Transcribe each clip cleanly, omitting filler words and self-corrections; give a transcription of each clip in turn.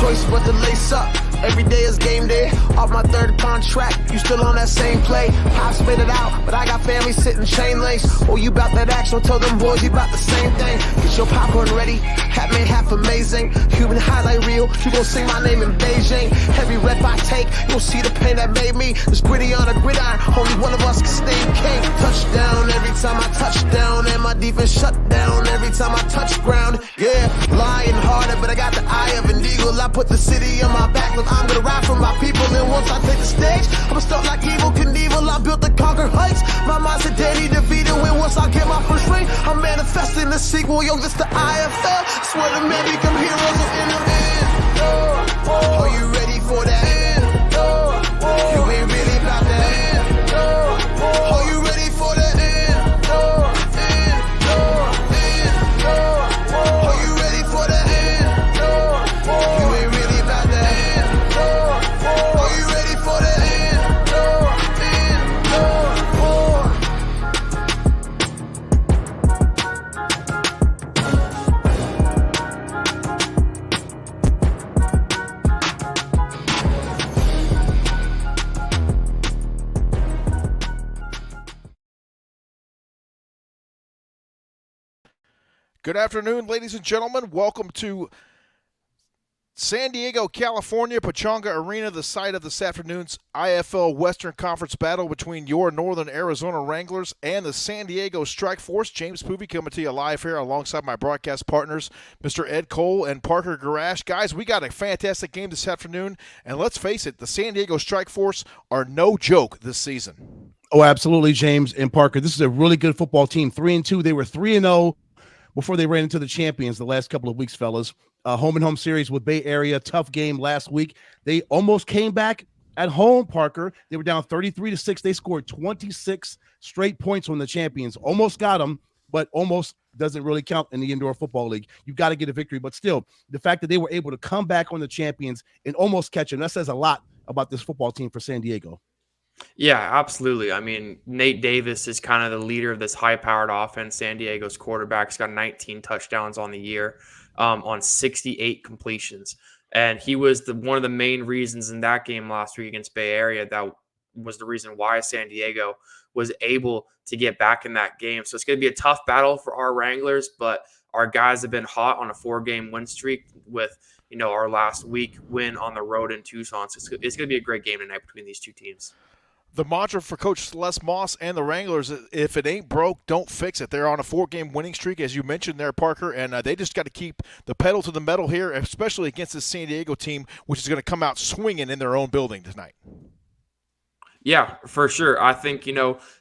choice but to lace up. Every day is game day. Off my third contract, you still on that same play. Pop spit it out, but I got family sitting chain lace. Oh, you bout that action? Tell them boys you bout the same thing. Get your popcorn ready, hat made half amazing. Human highlight reel, you gon' sing my name in Beijing. Every rep I take, you'll see the pain that made me. This gritty on a gridiron, only one of us can stay king. Touchdown every time I touch down, and my defense shut down every time I touch ground. Yeah, lying harder, but I got the eye of an eagle. I put the city on my back, look, I'm gonna ride for my people. And once I take the stage, I'm stuck like Evil Knievel. I built the conquer heights. My mind's a daily defeated. When once I get my first ring, I'm manifesting the sequel. Yo, this the IFL. Swear to men become heroes in the end. Are you ready for that? You ain't really about that. Are you ready for that? Are you ready for that? You ain't really about that. Are you ready for that? Good afternoon, ladies and gentlemen. Welcome to San Diego, California, Pechanga Arena, the site of this afternoon's IFL Western Conference battle between your Northern Arizona Wranglers and the San Diego Strike Force. James Poovey coming to you live here alongside my broadcast partners, Mr. Ed Cole and Parker Garash. Guys, we got a fantastic game this afternoon, and let's face it, the San Diego Strike Force are no joke this season. Oh, absolutely, James and Parker. This is a really good football team. 3-2. They were 3-0 before they ran into the champions the last couple of weeks, fellas. Home and home series with Bay Area. Tough game last week. They almost came back at home, Parker. They were down 33-6. They scored 26 straight points on the champions. Almost got them, but almost doesn't really count in the Indoor Football League. You've got to get a victory. But still, the fact that they were able to come back on the champions and almost catch them, that says a lot about this football team for San Diego. Yeah, absolutely. I mean, Nate Davis is kind of the leader of this high-powered offense. San Diego's quarterback. He's got 19 touchdowns on the year, on 68 completions. And he was one of the main reasons in that game last week against Bay Area. That was the reason why San Diego was able to get back in that game. So it's going to be a tough battle for our Wranglers, but our guys have been hot on a 4-game win streak with, our last week win on the road in Tucson. So it's going to be a great game tonight between these two teams. The mantra for Coach Les Moss and the Wranglers, if it ain't broke, don't fix it. They're on a 4-game winning streak, as you mentioned there, Parker, and they just got to keep the pedal to the metal here, especially against this San Diego team, which is going to come out swinging in their own building tonight. Yeah, for sure. I think,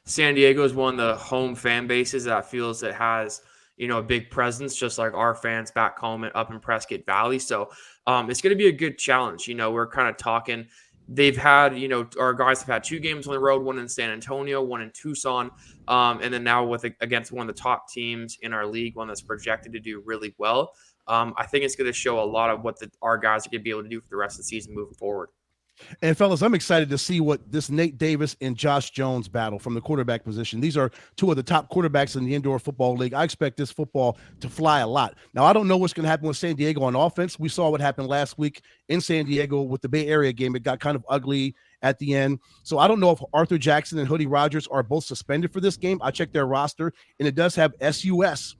San Diego is one of the home fan bases that feels it has, a big presence, just like our fans back home and up in Prescott Valley. So it's going to be a good challenge. We're kind of talking – they've had, our guys have had 2 games on the road, one in San Antonio, one in Tucson, and then now against one of the top teams in our league, one that's projected to do really well. I think it's going to show a lot of what our guys are going to be able to do for the rest of the season moving forward. And, fellas, I'm excited to see what this Nate Davis and Josh Jones battle from the quarterback position. These are 2 of the top quarterbacks in the Indoor Football League. I expect this football to fly a lot. Now, I don't know what's going to happen with San Diego on offense. We saw what happened last week in San Diego with the Bay Area game. It got kind of ugly at the end. So I don't know if Arthur Jackson and Hoodie Rogers are both suspended for this game. I checked their roster, and it does have SUS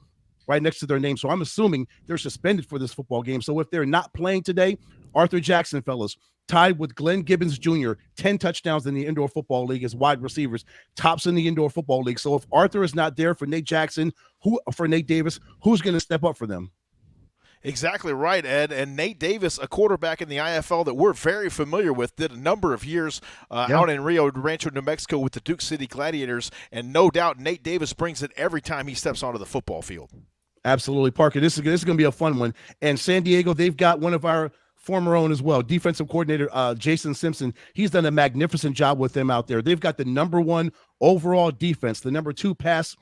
right next to their name. So I'm assuming they're suspended for this football game. So if they're not playing today, Arthur Jackson, fellas, tied with Glenn Gibbons Jr., 10 touchdowns in the Indoor Football League as wide receivers, tops in the Indoor Football League. So if Arthur is not there for Nate Jackson, for Nate Davis, who's going to step up for them? Exactly right, Ed. And Nate Davis, a quarterback in the IFL that we're very familiar with, did a number of years out in Rio Rancho, New Mexico with the Duke City Gladiators. And no doubt Nate Davis brings it every time he steps onto the football field. Absolutely, Parker. This is going to be a fun one. And San Diego, they've got one of our former own as well, defensive coordinator Jason Simpson. He's done a magnificent job with them out there. They've got the number 1 overall defense, the number 3 pass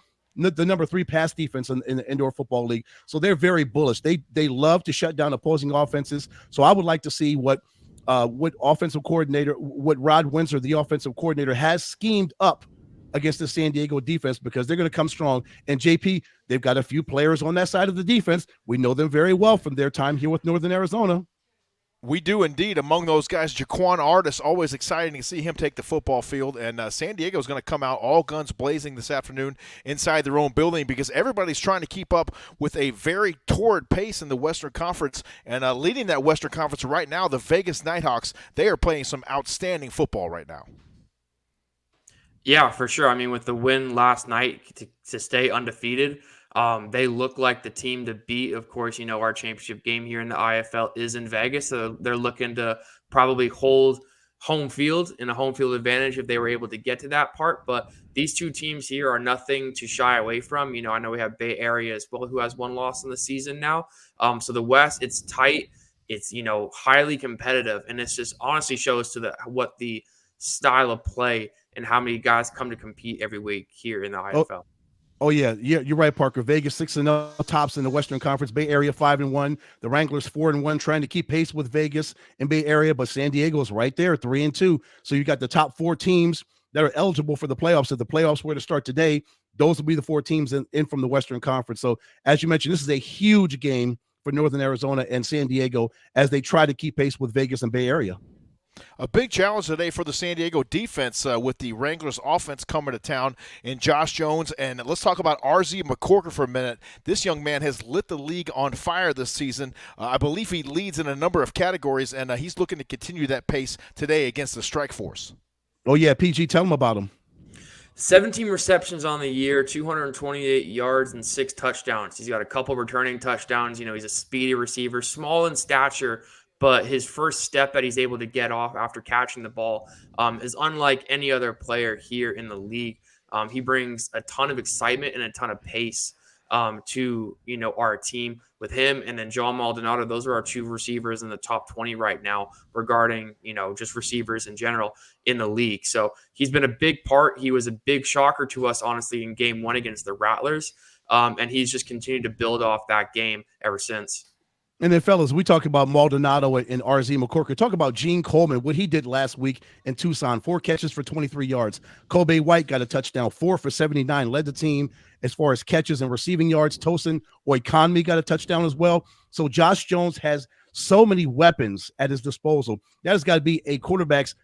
defense in the Indoor Football League. So they're very bullish. They love to shut down opposing offenses. So I would like to see what offensive coordinator, what Rod Windsor, the offensive coordinator, has schemed up against the San Diego defense, because they're going to come strong. And JP, they've got a few players on that side of the defense. We know them very well from their time here with Northern Arizona. We do indeed. Among those guys, Jaquan Artis, always exciting to see him take the football field. And San Diego is going to come out all guns blazing this afternoon inside their own building because everybody's trying to keep up with a very torrid pace in the Western Conference. And leading that Western Conference right now, the Vegas Nighthawks, they are playing some outstanding football right now. Yeah, for sure. I mean, with the win last night to stay undefeated, they look like the team to beat. Of course, our championship game here in the IFL is in Vegas, so they're looking to probably hold home field and a home field advantage if they were able to get to that part. But these two teams here are nothing to shy away from. I know we have Bay Area as well, who has one loss in the season now. So the West, it's tight. It's, highly competitive. And it just honestly shows to what the style of play and how many guys come to compete every week here in the IFL. Oh yeah, you're right, Parker. Vegas 6-0 tops in the Western Conference. Bay Area 5-1. The Wranglers 4-1, trying to keep pace with Vegas and Bay Area, but San Diego is right there, 3-2. So you got the top 4 teams that are eligible for the playoffs. If the playoffs were to start today, those will be the 4 teams in from the Western Conference. So as you mentioned, this is a huge game for Northern Arizona and San Diego as they try to keep pace with Vegas and Bay Area. A big challenge today for the San Diego defense with the Wranglers offense coming to town in Josh Jones. And let's talk about RZ McCorker for a minute. This young man has lit the league on fire this season. I believe he leads in a number of categories, and he's looking to continue that pace today against the Strike Force. Oh, yeah, PG, tell him about him. 17 receptions on the year, 228 yards, and 6 touchdowns. He's got a couple returning touchdowns. He's a speedy receiver, small in stature, but his first step that he's able to get off after catching the ball is unlike any other player here in the league. He brings a ton of excitement and a ton of pace to our team with him, and then John Maldonado. Those are our 2 receivers in the top 20 right now regarding just receivers in general in the league. So he's been a big part. He was a big shocker to us, honestly, in game 1 against the Rattlers, and he's just continued to build off that game ever since. And then, fellas, we talk about Maldonado and RZ McCorker. Talk about Gene Coleman, what he did last week in Tucson. 4 catches for 23 yards. Kobe White got a touchdown, 4 for 79, led the team as far as catches and receiving yards. Tosin Oikonmi got a touchdown as well. So Josh Jones has so many weapons at his disposal. That has got to be a quarterback's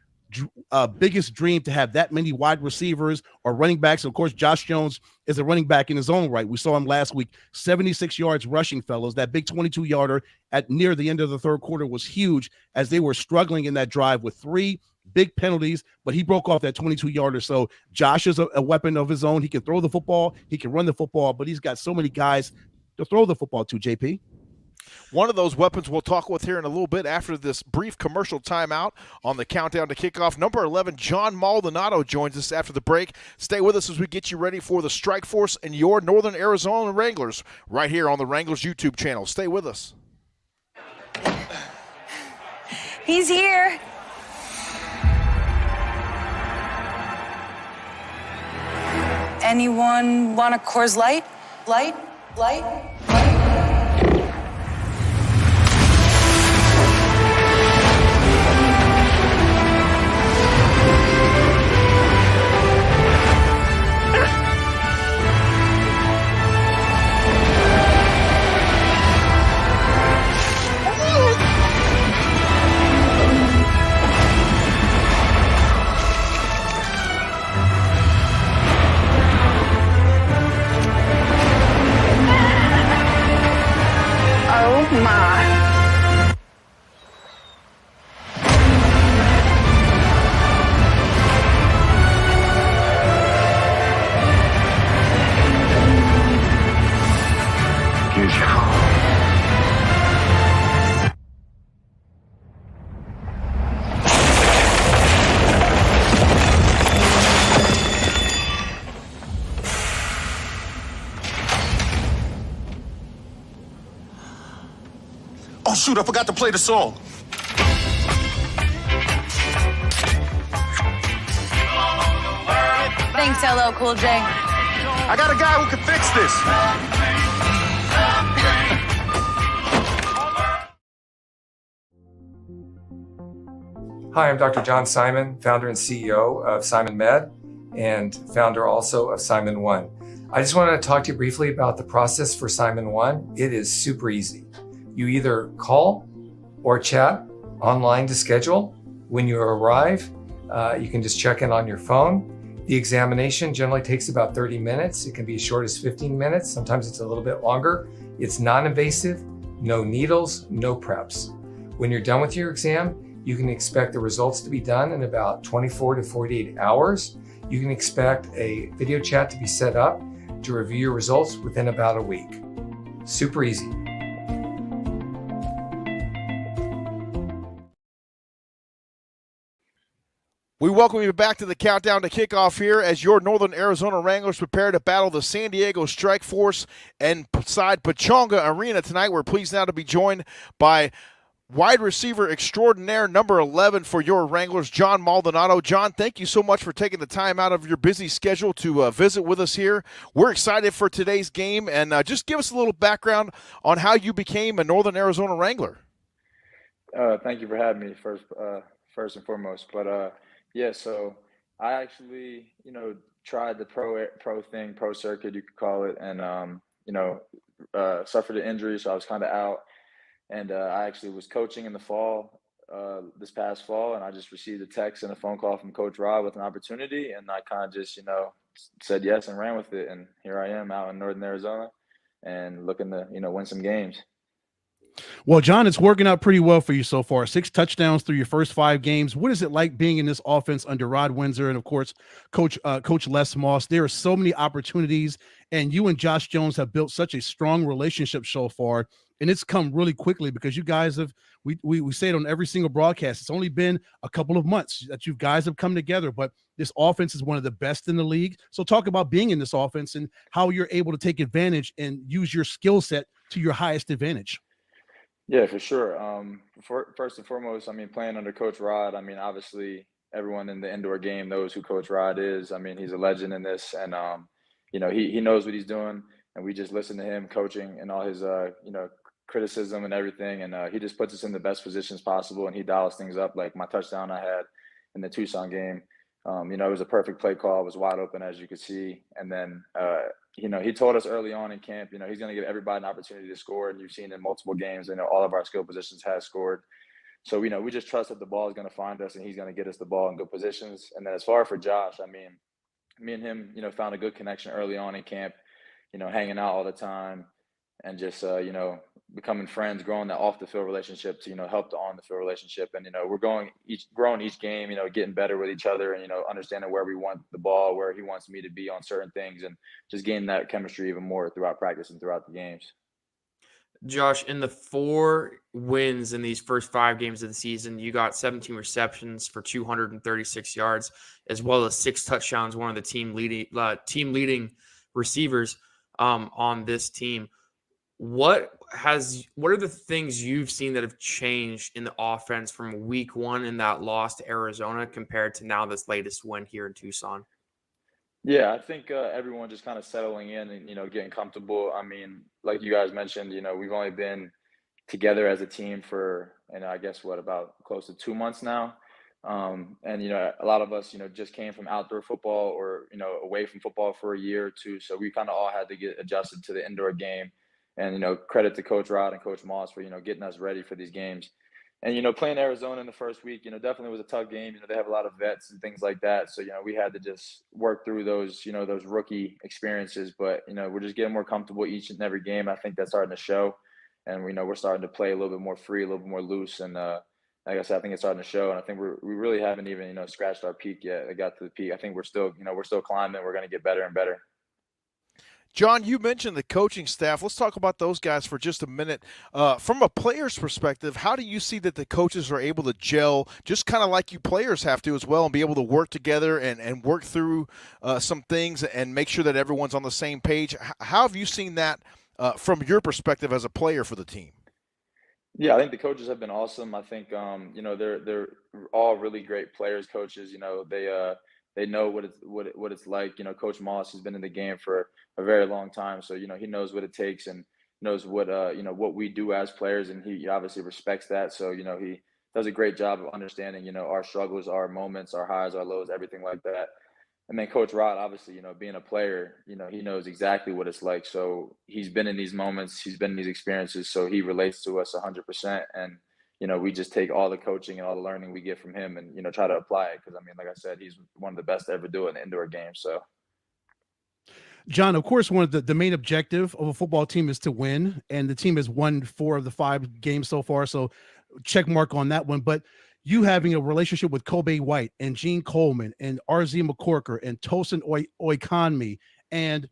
biggest dream, to have that many wide receivers or running backs. And of course, Josh Jones is a running back in his own right. We saw him last week, 76 yards rushing, fellas. That big 22-yarder at near the end of the third quarter was huge as they were struggling in that drive with 3 big penalties, but he broke off that 22-yarder. So Josh is a weapon of his own. He can throw the football, he can run the football, but he's got so many guys to throw the football to, JP. One of those weapons we'll talk with here in a little bit after this brief commercial timeout on the countdown to kickoff. Number 11, John Maldonado, joins us after the break. Stay with us as we get you ready for the Strike Force and your Northern Arizona Wranglers right here on the Wranglers YouTube channel. Stay with us. He's here. Anyone want a Coors Light? Light? Oh my. Oh, shoot, I forgot to play the song. Thanks, LL Cool J. I got a guy who can fix this. Hi, I'm Dr. John Simon, founder and CEO of Simon Med and founder also of Simon One. I just wanted to talk to you briefly about the process for Simon One. It is super easy. You either call or chat online to schedule. When you arrive, you can just check in on your phone. The examination generally takes about 30 minutes. It can be as short as 15 minutes. Sometimes it's a little bit longer. It's non-invasive, no needles, no preps. When you're done with your exam, you can expect the results to be done in about 24 to 48 hours. You can expect a video chat to be set up to review your results within about a week. Super easy. We welcome you back to the countdown to kickoff here as your Northern Arizona Wranglers prepare to battle the San Diego Strike Force inside Pechanga Arena tonight. We're pleased now to be joined by wide receiver extraordinaire, number 11 for your Wranglers, John Maldonado. John, thank you so much for taking the time out of your busy schedule to visit with us here. We're excited for today's game, and just give us a little background on how you became a Northern Arizona Wrangler. Thank you for having me first and foremost. But yeah, so I actually, tried the pro circuit, you could call it, and suffered an injury, so I was kind of out. And I actually was coaching in the fall, this past fall, and I just received a text and a phone call from Coach Rod with an opportunity, and I kind of just, said yes and ran with it. And here I am out in Northern Arizona and looking to, win some games. Well, John, it's working out pretty well for you so far. 6 touchdowns through your first 5 games. What is it like being in this offense under Rod Windsor and, of course, Coach Les Moss? There are so many opportunities, and you and Josh Jones have built such a strong relationship so far, and it's come really quickly because you guys have we say it on every single broadcast. It's only been a couple of months that you guys have come together, but this offense is one of the best in the league. So talk about being in this offense and how you're able to take advantage and use your skill set to your highest advantage. Yeah, for sure. First and foremost, playing under Coach Rod, obviously everyone in the indoor game knows who Coach Rod is. He's a legend in this, and he knows what he's doing, and we just listen to him coaching and all his criticism and everything, and he just puts us in the best positions possible, and he dials things up. Like my touchdown I had in the Tucson game, it was a perfect play call. It was wide open, as you could see, and then he told us early on in camp, he's going to give everybody an opportunity to score. And you've seen in multiple games, all of our skill positions has scored. So, we just trust that the ball is going to find us and he's going to get us the ball in good positions. And then as far for Josh, me and him, found a good connection early on in camp, hanging out all the time and just, becoming friends, growing that off the field relationship to, help the on the field relationship. And, we're growing each game, getting better with each other and, understanding where we want the ball, where he wants me to be on certain things, and just gaining that chemistry even more throughout practice and throughout the games. Josh, in the 4 wins in these first 5 games of the season, you got 17 receptions for 236 yards, as well as 6 touchdowns, one of the team leading receivers on this team. What are the things you've seen that have changed in the offense from week 1 in that loss to Arizona compared to now this latest win here in Tucson? Yeah, I think everyone just kind of settling in and, getting comfortable. Like you guys mentioned, we've only been together as a team for, I guess about close to 2 months now. And, a lot of us, just came from outdoor football or, away from football for a year or two. So we kind of all had to get adjusted to the indoor game. And, credit to Coach Rod and Coach Moss for, getting us ready for these games. And, playing Arizona in the first week, definitely was a tough game. They have a lot of vets and things like that. So, we had to just work through those, those rookie experiences. But, we're just getting more comfortable each and every game. I think that's starting to show. And we're starting to play a little bit more free, a little bit more loose. And like I said, I think it's starting to show. And I think we really haven't even, scratched our peak yet. It got to the peak. I think we're still climbing. We're going to get better and better. John, you mentioned the coaching staff. Let's talk about those guys for just a minute. From a player's perspective, how do you see that the coaches are able to gel, just kind of like you players have to as well, and be able to work together and work through some things and make sure that everyone's on the same page? How have you seen that from your perspective as a player for the team? Yeah, I think the coaches have been awesome. I think they're all really great players, coaches. They know what it's like. Coach Moss has been in the game for a very long time, so he knows what it takes and knows what what we do as players, and he obviously respects that. So he does a great job of understanding our struggles, our moments, our highs, our lows, everything like that. And then Coach Rod, obviously, being a player, he knows exactly what it's like. So he's been in these moments, he's been in these experiences, so he relates to us 100%. And we just take all the coaching and all the learning we get from him and, try to apply it. Cause I mean, like I said, he's one of the best to ever do it in the indoor game. So. John, of course, one of the main objective of a football team is to win, and the team has won 4 of the 5 games so far. So check mark on that one. But you having a relationship with Kobe White and Gene Coleman and RZ McCorker and Tosin Oikonmi and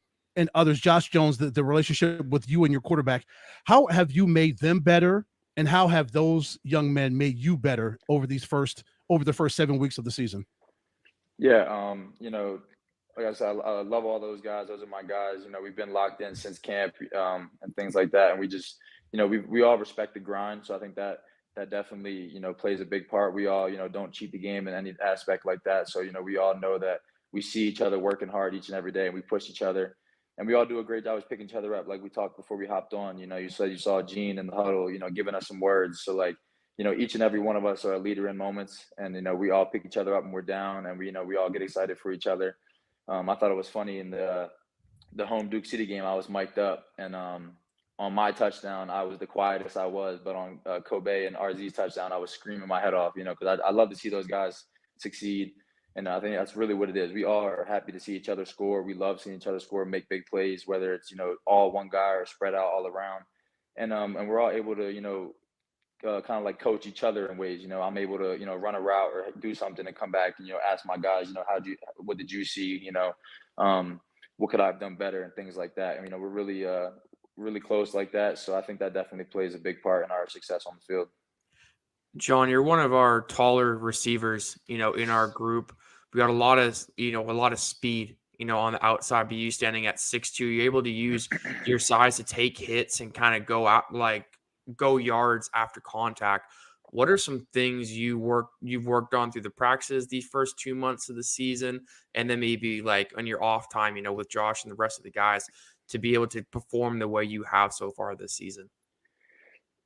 others, Josh Jones, the relationship with you and your quarterback, how have you made them better? And how have those young men made you better over the first 7 weeks of the season? Yeah. Like I said, I love all those guys. Those are my guys. We've been locked in since camp, and things like that. And we just, we all respect the grind. So I think that definitely, plays a big part. We all, don't cheat the game in any aspect like that. So, we all know that we see each other working hard each and every day, and we push each other. And we all do a great job of picking each other up. Like we talked before we hopped on, you said you saw Gene in the huddle, giving us some words. So like, each and every one of us are a leader in moments, and, we all pick each other up when we're down, and we all get excited for each other. I thought it was funny in the home Duke City game, I was mic'd up, and on my touchdown, I was the quietest I was, but on Kobe and RZ's touchdown, I was screaming my head off, because I love to see those guys succeed. And I think that's really what it is. We all are happy to see each other score. We love seeing each other score, make big plays, whether it's, all one guy or spread out all around. And we're all able to, kind of like coach each other in ways. I'm able to, run a route or do something and come back and, ask my guys, what did you see? What could I have done better and things like that. We're really, really close like that. So I think that definitely plays a big part in our success on the field. John, you're one of our taller receivers, in our group. We got a lot of speed, on the outside, but you standing at 6'2", you're able to use your size to take hits and kind of go yards after contact. What are some things you've worked on through the practices these first 2 months of the season, and then maybe like on your off time, with Josh and the rest of the guys, to be able to perform the way you have so far this season?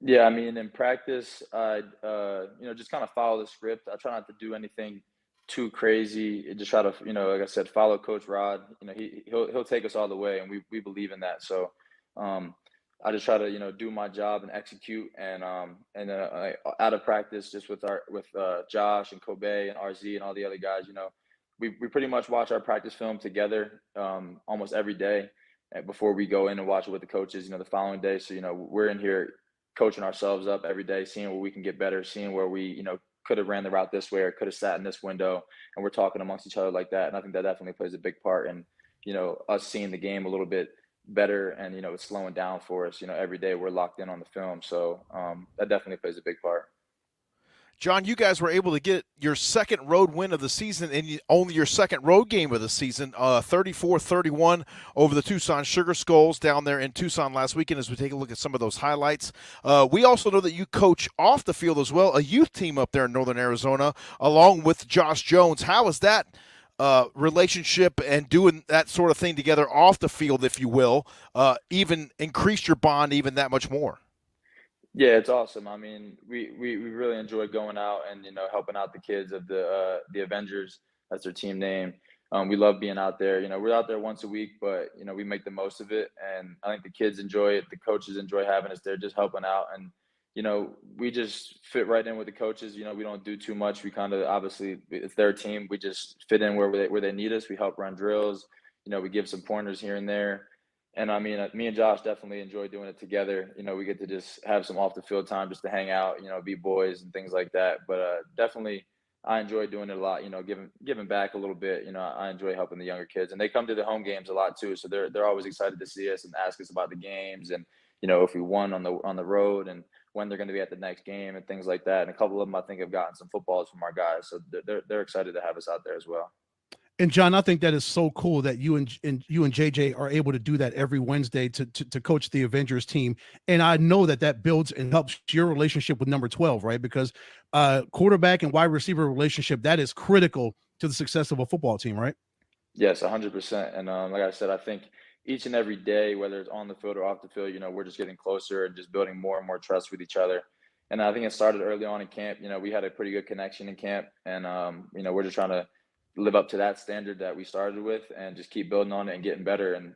Yeah, in practice, I just kind of follow the script. I try not to do anything too crazy. Just try to, like I said, follow Coach Rod. He'll take us all the way, and we believe in that. So I just try to, do my job and execute. And out of practice, just with Josh and Kobe and RZ and all the other guys, we pretty much watch our practice film together almost every day before we go in and watch it with the coaches, the following day. So, we're in here coaching ourselves up every day, seeing where we can get better, seeing where we, could have ran the route this way or could have sat in this window, and we're talking amongst each other like that. And I think that definitely plays a big part in, us seeing the game a little bit better, and, it's slowing down for us. Every day we're locked in on the film. So that definitely plays a big part. John, you guys were able to get your second road win of the season and only your second road game of the season, 34-31 over the Tucson Sugar Skulls down there in Tucson last weekend, as we take a look at some of those highlights. We also know that you coach off the field as well, a youth team up there in Northern Arizona, along with Josh Jones. How is that relationship and doing that sort of thing together off the field, if you will, even increased your bond even that much more? Yeah, it's awesome. We really enjoy going out and, helping out the kids of the Avengers. That's their team name. We love being out there. We're out there once a week, but, we make the most of it. And I think the kids enjoy it. The coaches enjoy having us there, just helping out. And, we just fit right in with the coaches. We don't do too much. We kind of, obviously, it's their team. We just fit in where they need us. We help run drills. We give some pointers here and there. And me and Josh definitely enjoy doing it together. We get to just have some off the field time just to hang out, be boys and things like that. But definitely I enjoy doing it a lot, giving back a little bit. I enjoy helping the younger kids, and they come to the home games a lot too. So they're always excited to see us and ask us about the games, and, if we won on the road, and when they're going to be at the next game and things like that. And a couple of them, I think, have gotten some footballs from our guys. So they're excited to have us out there as well. And John, I think that is so cool that you and JJ are able to do that every Wednesday to coach the Avengers team. And I know that builds and helps your relationship with number 12, right? Because quarterback and wide receiver relationship, that is critical to the success of a football team, right? Yes, 100%. And like I said, I think each and every day, whether it's on the field or off the field, we're just getting closer and just building more and more trust with each other. And I think it started early on in camp. We had a pretty good connection in camp, and we're just trying to live up to that standard that we started with and just keep building on it and getting better, and,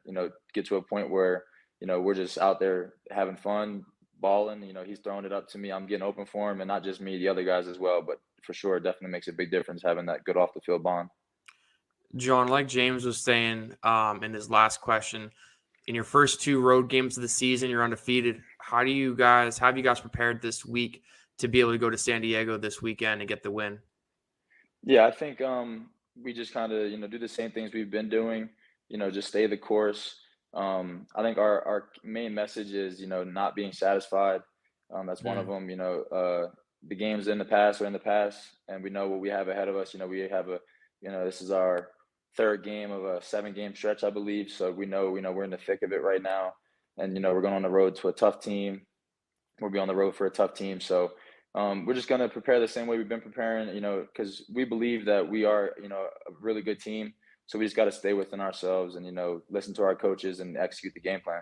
get to a point where, we're just out there having fun, balling. He's throwing it up to me. I'm getting open for him, and not just me, the other guys as well. But for sure, it definitely makes a big difference having that good off the field bond. John, like James was saying in his last question, in your first 2 road games of the season, you're undefeated. How have you guys prepared this week to be able to go to San Diego this weekend and get the win? Yeah, I think we just kind of do the same things we've been doing. Just stay the course. I think our main message is not being satisfied. That's one of them. The games in the past are in the past, and we know what we have ahead of us. We have this is our 3rd game of a 7-game stretch, I believe. So we know we're in the thick of it right now, and we're going on the road to a tough team. We'll be on the road for a tough team. So we're just going to prepare the same way we've been preparing, because we believe that we are, a really good team. So we just got to stay within ourselves and, listen to our coaches and execute the game plan.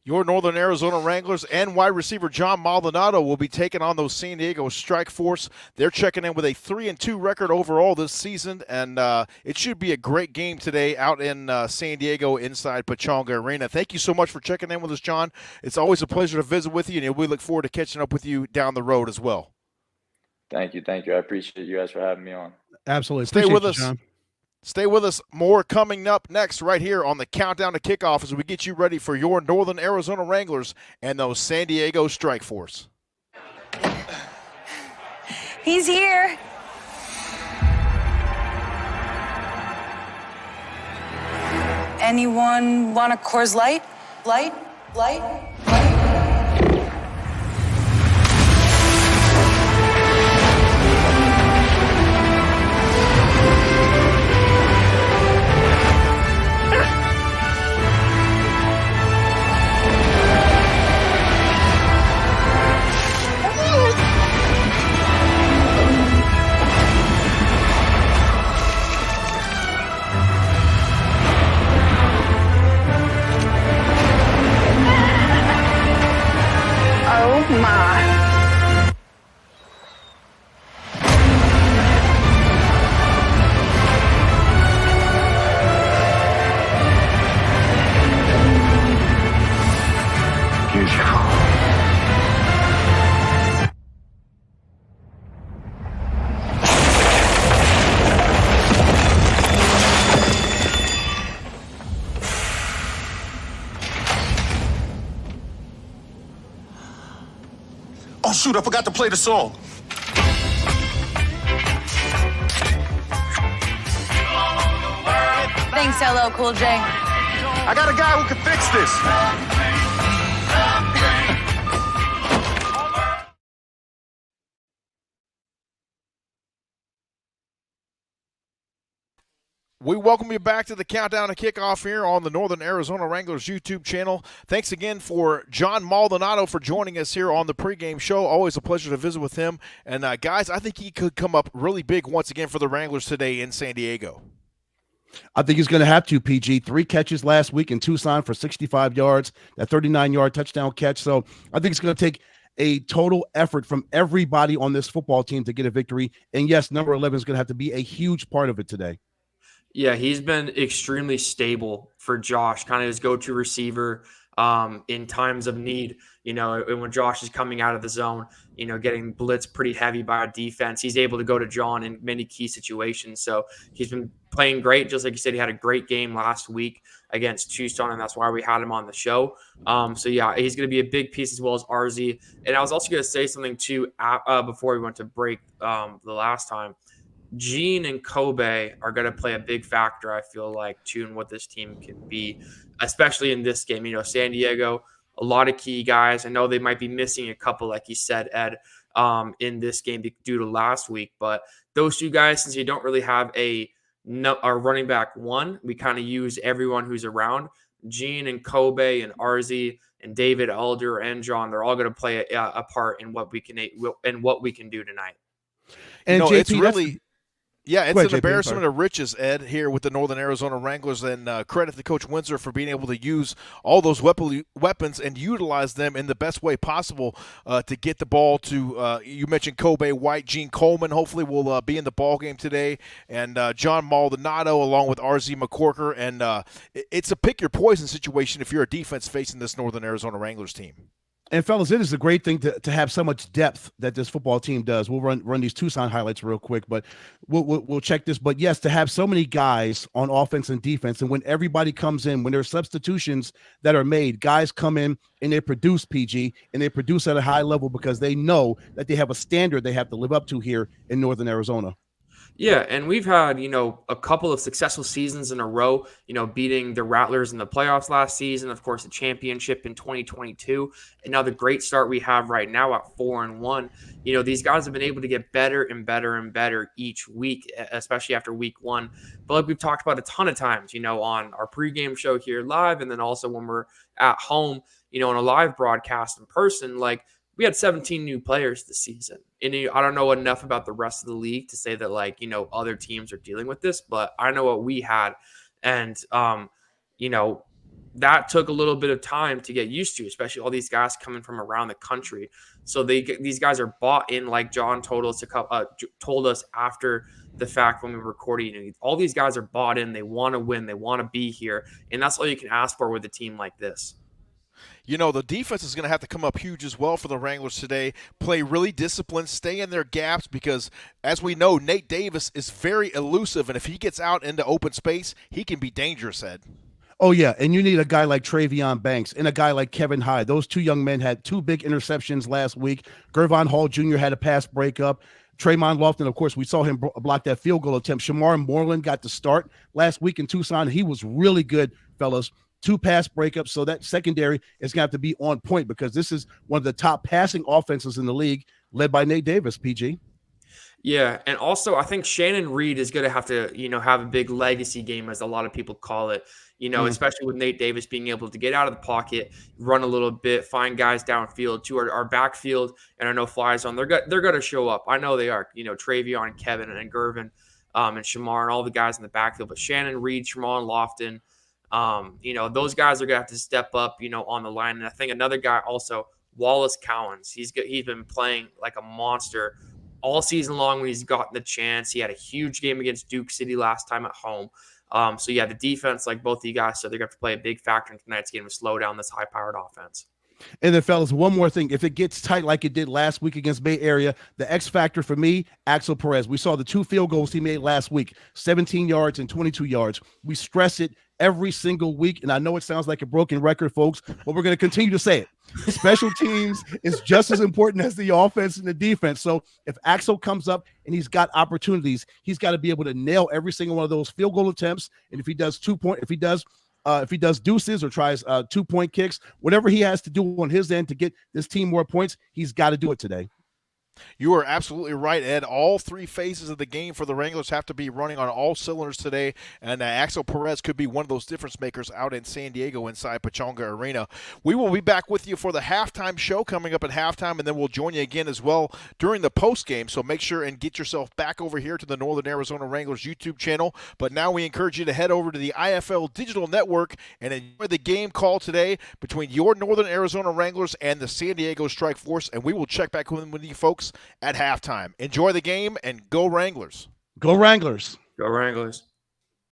Your Northern Arizona Wranglers and wide receiver John Maldonado will be taking on those San Diego Strike Force. They're checking in with a 3-2 record overall this season, and it should be a great game today out in San Diego inside Pechanga Arena. Thank you so much for checking in with us, John. It's always a pleasure to visit with you, and we look forward to catching up with you down the road as well. Thank you. I appreciate you guys for having me on. Absolutely. Stay with us. John. Stay with us. More coming up next right here on the Countdown to Kickoff as we get you ready for your Northern Arizona Wranglers and those San Diego Strike Force. He's here. Anyone want a Coors Light? Light? Oh my. Oh, shoot, I forgot to play the song. Thanks, LL Cool J. I got a guy who can fix this. We welcome you back to the Countdown to Kickoff here on the Northern Arizona Wranglers YouTube channel. Thanks again for John Maldonado for joining us here on the pregame show. Always a pleasure to visit with him. And, guys, I think he could come up really big once again for the Wranglers today in San Diego. I think he's going to have to, PG. 3 catches last week in Tucson for 65 yards, that 39-yard touchdown catch. So I think it's going to take a total effort from everybody on this football team to get a victory. And, yes, number 11 is going to have to be a huge part of it today. Yeah, he's been extremely stable for Josh, kind of his go-to receiver in times of need. And when Josh is coming out of the zone, getting blitzed pretty heavy by a defense, he's able to go to John in many key situations. So he's been playing great. Just like you said, he had a great game last week against Tucson, and that's why we had him on the show. So, yeah, he's going to be a big piece as well as RZ. And I was also going to say something, too, before we went to break the last time. Gene and Kobe are going to play a big factor, I feel like, too, in what this team can be, especially in this game. San Diego, a lot of key guys. I know they might be missing a couple, like you said, Ed, in this game due to last week. But those 2 guys, since you don't really have a running back one, we kind of use everyone who's around. Gene and Kobe and RZ and David Elder and John, they're all going to play a part in what we can do tonight. And JP, it's really – yeah, it's an embarrassment of riches, Ed, here with the Northern Arizona Wranglers, and credit to Coach Windsor for being able to use all those weapons and utilize them in the best way possible to get the ball to, you mentioned Kobe White, Gene Coleman hopefully will be in the ball game today, and John Maldonado along with RZ McCorker, and it's a pick your poison situation if you're a defense facing this Northern Arizona Wranglers team. And fellas, it is a great thing to have so much depth that this football team does. We'll run these Tucson highlights real quick, but we'll check this. But yes, to have so many guys on offense and defense, and when everybody comes in, when there's substitutions that are made, guys come in and they produce, PG, and they produce at a high level because they know that they have a standard they have to live up to here in Northern Arizona. Yeah, and we've had, a couple of successful seasons in a row, beating the Rattlers in the playoffs last season, of course, the championship in 2022, and now the great start we have right now at 4-1. These guys have been able to get better and better and better each week, especially after week one. But like we've talked about a ton of times, on our pregame show here live, and then also when we're at home, on a live broadcast in person, like, we had 17 new players this season. And I don't know enough about the rest of the league to say that, other teams are dealing with this, but I know what we had. And, that took a little bit of time to get used to, especially all these guys coming from around the country. So these guys are bought in, like John told us after the fact when we were recording. All these guys are bought in. They want to win. They want to be here. And that's all you can ask for with a team like this. The defense is going to have to come up huge as well for the Wranglers today. Play really disciplined, stay in their gaps because, as we know, Nate Davis is very elusive, and if he gets out into open space, he can be dangerous, Ed. Oh, yeah, and you need a guy like Travion Banks and a guy like Kevin Hyde. Those two young men had 2 big interceptions last week. Gervon Hall Jr. had a pass breakup. Tremont Lofton, of course, we saw him block that field goal attempt. Shamar Moreland got the start last week in Tucson. He was really good, fellas. 2 pass breakups, so that secondary is going to have to be on point because this is one of the top passing offenses in the league, led by Nate Davis, PG. Yeah, and also I think Shannon Reed is going to have to, have a big legacy game, as a lot of people call it, especially with Nate Davis being able to get out of the pocket, run a little bit, find guys downfield to our backfield and our no-fly zone. They're going to show up. I know they are, Travion and Kevin and Gervin and Shamar and all the guys in the backfield. But Shannon Reed, Shamar Lofton, those guys are going to have to step up, on the line. And I think another guy also, Wallace Cowens, he's been playing like a monster all season long when he's gotten the chance. He had a huge game against Duke City last time at home. So, yeah, the defense, like both of you guys said, they're going to have to play a big factor in tonight's game to slow down this high-powered offense. And then, fellas, one more thing. If it gets tight like it did last week against Bay Area, the X factor for me, Axel Perez. We saw the 2 field goals he made last week, 17 yards and 22 yards. We stress it every single week, and I know it sounds like a broken record, folks, but we're going to continue to say it. Special teams is just as important as the offense and the defense. So if Axel comes up and he's got opportunities, he's got to be able to nail every single one of those field goal attempts. And if he does if he does deuces or tries 2-point kicks, whatever he has to do on his end to get this team more points, he's got to do it today. You are absolutely right, Ed. All 3 phases of the game for the Wranglers have to be running on all cylinders today, and Axel Perez could be one of those difference makers out in San Diego inside Pechanga Arena. We will be back with you for the halftime show coming up at halftime, and then we'll join you again as well during the postgame, so make sure and get yourself back over here to the Northern Arizona Wranglers YouTube channel. But now we encourage you to head over to the IFL Digital Network and enjoy the game call today between your Northern Arizona Wranglers and the San Diego Strike Force, and we will check back with you folks at halftime. Enjoy the game and go Wranglers. Go Wranglers. Go Wranglers.